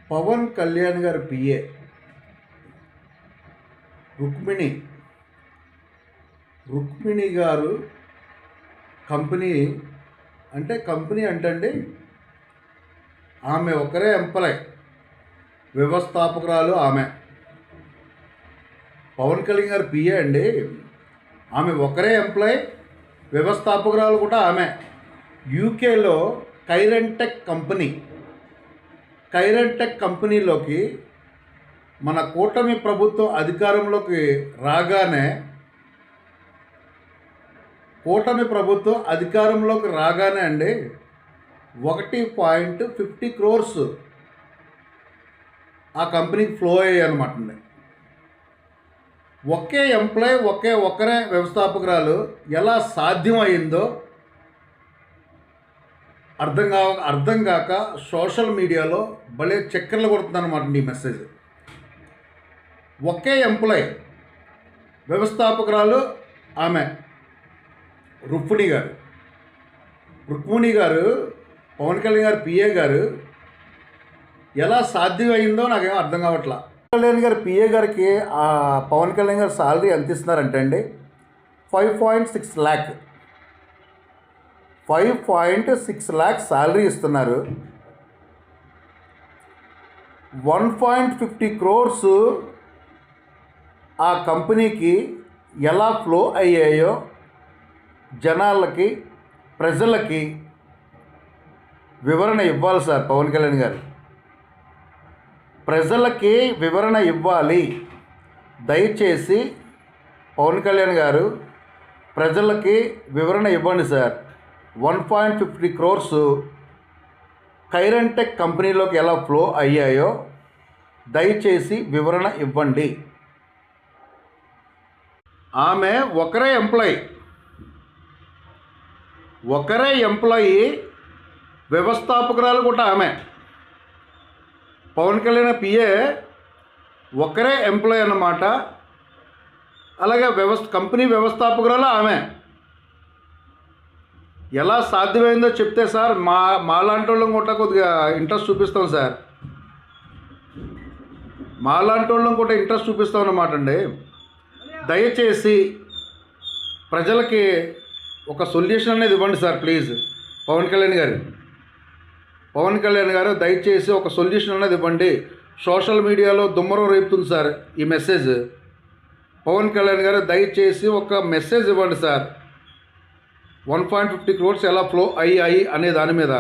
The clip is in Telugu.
పవన్ కళ్యాణ్ గారి పిఏ రుక్మిణి గారు కంపెనీ అంటే ఆమె ఒకరే ఎంప్లాయ్, వ్యవస్థాపకురాలు ఆమె. పవన్ కళ్యాణ్ గారి పిఏ అండి, ఆమె ఒకరే ఎంప్లాయ్, వ్యవస్థాపకురాలు కూడా ఆమె. యూకేలో కైరెంటెక్ కంపెనీలోకి మన కూటమి ప్రభుత్వం అధికారంలోకి రాగానే అండి 1.50 crores ఆ కంపెనీకి ఫ్లో అయ్యాయి అనమాట అండి. ఒకే ఎంప్లాయ్, ఒకరే వ్యవస్థాపకురాలు ఎలా సాధ్యం అయిందో అర్థం కాక సోషల్ మీడియాలో భలే చక్కర్లు కొడుతుందన్నమాట ఈ మెసేజ్. ఒకే ఎంప్లాయ్, వ్యవస్థాపకురాలు ఆమె రుక్మిణి గారు పవన్ కళ్యాణ్ గారు పిఏ గారు ఎలా సాధ్యం అయిందో నాకేమో అర్థం కావట్లా. కళ్యాణ్ గారి పిఏ గారికి పవన్ కళ్యాణ్ గారు శాలరీ ఎంత ఇస్తున్నారంటే అండి 5.6 lakh 5.6 lakh శాలరీ ఇస్తున్నారు. 1.50 crores ఆ కంపెనీకి ఎలా ఫ్లో అయ్యాయో ప్రజలకి వివరణ ఇవ్వాలి సార్. పవన్ కళ్యాణ్ గారు ప్రజలకి వివరణ ఇవ్వాలి. దయచేసి పవన్ కళ్యాణ్ గారు ప్రజలకి వివరణ ఇవ్వండి సార్. 1.50 crores కైరెంటెక్ కంపెనీలోకి ఎలా ఫ్లో అయ్యాయో దయచేసి వివరణ ఇవ్వండి. ఆమె ఒకరే ఎంప్లాయీ, వ్యవస్థాపకురాలు కూడా ఆమె. పవన్ కళ్యాణ్ పిఏ ఒకరే ఎంప్లాయీ అన్నమాట. అలాగే కంపెనీ వ్యవస్థాపకురాలు ఆమె. ఎలా సాధ్యమైందో చెప్తే సార్ మాలాంటి వాళ్ళం కూడా కొద్దిగా ఇంట్రెస్ట్ చూపిస్తాం సార్. ఇంట్రెస్ట్ చూపిస్తాం అన్నమాట అండి. దయచేసి ప్రజలకి ఒక సొల్యూషన్ అనేది ఇవ్వండి సార్ ప్లీజ్. పవన్ కళ్యాణ్ గారు దయచేసి ఒక సొల్యూషన్ అనేది ఇవ్వండి. సోషల్ మీడియాలో దుమ్మరం రేపుతుంది సార్ ఈ మెసేజ్. పవన్ కళ్యాణ్ గారు దయచేసి ఒక మెసేజ్ ఇవ్వండి సార్. 1.50 crores ఎలా ఫ్లో అయ్యాయి అనే దాని మీద.